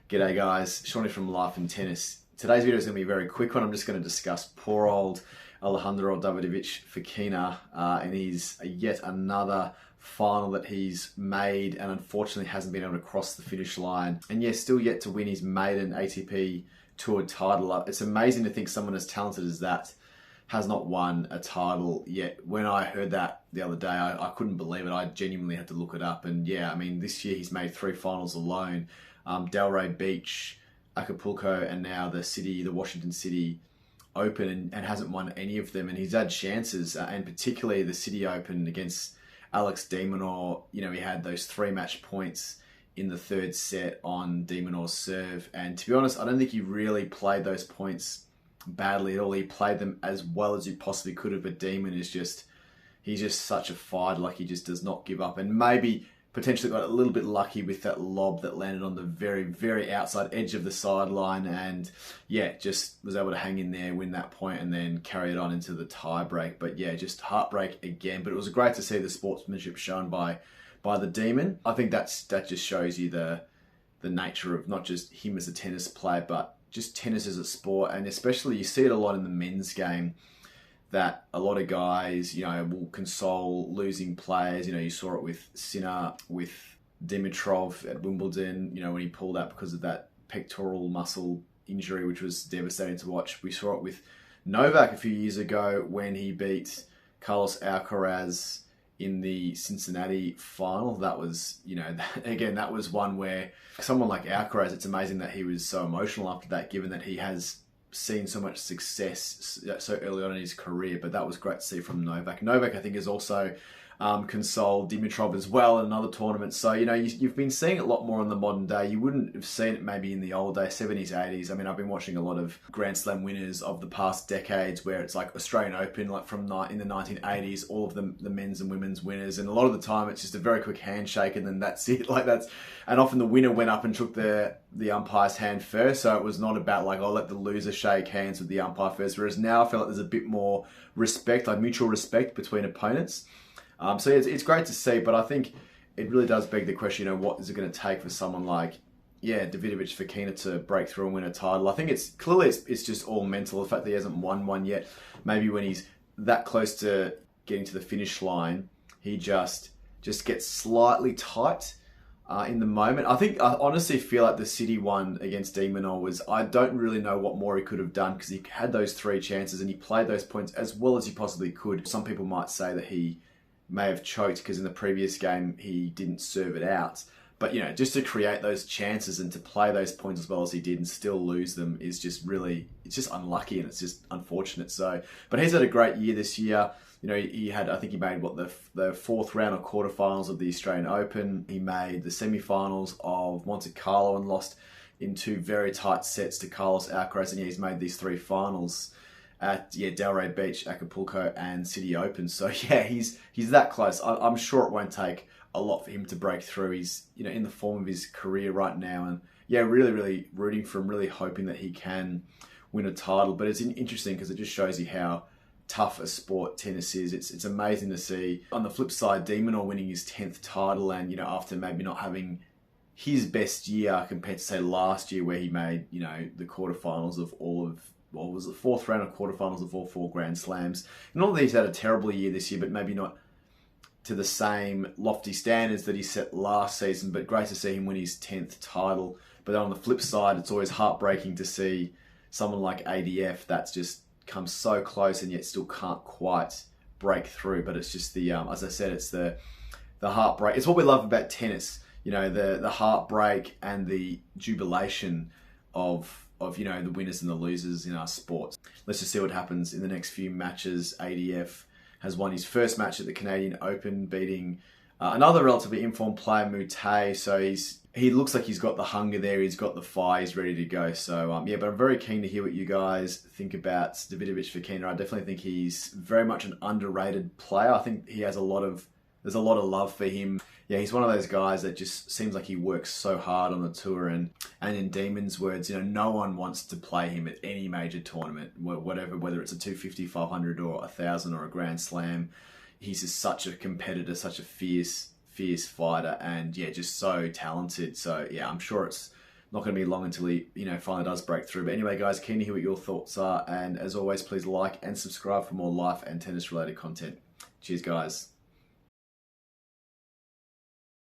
G'day guys, Shawnee from Life and Tennis. Today's video is going to be a very quick one. I'm just going to discuss poor old Alejandro Davidovich Fokina and his yet another final that he's made and unfortunately hasn't been able to cross the finish line. And yeah, still yet to win his maiden ATP Tour title. It's amazing to think someone as talented as that has not won a title yet. When I heard that the other day, I couldn't believe it. I genuinely had to look it up. And yeah, I mean, this year he's made 3 finals alone. Delray Beach, Acapulco, and now the Washington City Open, and hasn't won any of them. And he's had chances, and particularly the City Open against Alex de Minaur. You know, he had those 3 match points in the 3rd set on de Minaur's serve. And to be honest, I don't think he really played those points badly at all. He played them as well as he possibly could have, but Demon is he's just such a fighter. Like, he just does not give up, and maybe potentially got a little bit lucky with that lob that landed on the very, very outside edge of the sideline, and yeah, just was able to hang in there, win that point, and then carry it on into the tie break. But yeah, just heartbreak again. But it was great to see the sportsmanship shown by the Demon. I think that just shows you the nature of not just him as a tennis player, but just tennis as a sport. And especially you see it a lot in the men's game, that a lot of guys, you know, will console losing players. You know, you saw it with Sinner, with Dimitrov at Wimbledon, you know, when he pulled out because of that pectoral muscle injury, which was devastating to watch. We saw it with Novak a few years ago when he beat Carlos Alcaraz in the Cincinnati final. That was, you know, again, that was one where someone like Alcaraz, it's amazing that he was so emotional after that, given that he has seen so much success so early on in his career. But that was great to see from Novak. Novak, I think, has also consoled Dimitrov as well in another tournament. So, you know, you've been seeing it a lot more in the modern day. You wouldn't have seen it maybe in the old days, 70s, 80s. I mean, I've been watching a lot of Grand Slam winners of the past decades where it's like Australian Open, like in the 1980s, all of the men's and women's winners. And a lot of the time it's just a very quick handshake and then that's it. And often the winner went up and took the umpire's hand first. So it was not about like, I'll let the loser shake hands with the umpire first. Whereas now I feel like there's a bit more respect, like mutual respect between opponents. So yeah, it's great to see, but I think it really does beg the question, you know, what is it going to take for someone like, Davidovich Fokina to break through and win a title? I think it's just all mental. The fact that he hasn't won one yet, maybe when he's that close to getting to the finish line, he just gets slightly tight in the moment. I honestly feel like the City one against de Minaur I don't really know what more he could have done, because he had those 3 chances and he played those points as well as he possibly could. Some people might say that he may have choked because in the previous game he didn't serve it out. But, you know, just to create those chances and to play those points as well as he did and still lose them is just really, it's just unlucky and it's just unfortunate. So, but he's had a great year this year. You know, I think he made the 4th round of quarterfinals of the Australian Open. He made the semi-finals of Monte Carlo and lost in 2 very tight sets to Carlos Alcaraz. And yeah, he's made these 3 finals at Delray Beach, Acapulco, and City Open. So yeah, he's that close. I'm sure it won't take a lot for him to break through. He's, you know, in the form of his career right now, and yeah, really, really rooting for him, really hoping that he can win a title. But it's interesting because it just shows you how tough a sport tennis is. It's amazing to see. On the flip side, de Minaur winning his 10th title, and you know, after maybe not having his best year compared to say last year, where he made, you know, the quarterfinals of was the 4th round of quarterfinals of all 4 Grand Slams. Not that he's had a terrible year this year, but maybe not to the same lofty standards that he set last season. But great to see him win his 10th title. But then on the flip side, it's always heartbreaking to see someone like ADF that's just come so close and yet still can't quite break through. But it's just as I said, it's the heartbreak. It's what we love about tennis. You know, the heartbreak and the jubilation of you know, the winners and the losers in our sports. Let's just see what happens in the next few matches. ADF has won his 1st match at the Canadian Open, beating another relatively informed player, Mute. So he looks like he's got the hunger there, he's got the fire, he's ready to go. So yeah, but I'm very keen to hear what you guys think about Davidovich Fokina. I definitely think he's very much an underrated player. I think there's a lot of love for him. Yeah, he's one of those guys that just seems like he works so hard on the tour, and in Demon's words, you know, no one wants to play him at any major tournament, whatever, whether it's a 250, 500 or 1,000 or a Grand Slam. He's just such a competitor, such a fierce fighter, and yeah, just so talented. So yeah, I'm sure it's not going to be long until he, finally does break through. But anyway, guys, keen to hear what your thoughts are. And as always, please like and subscribe for more life and tennis related content. Cheers, guys.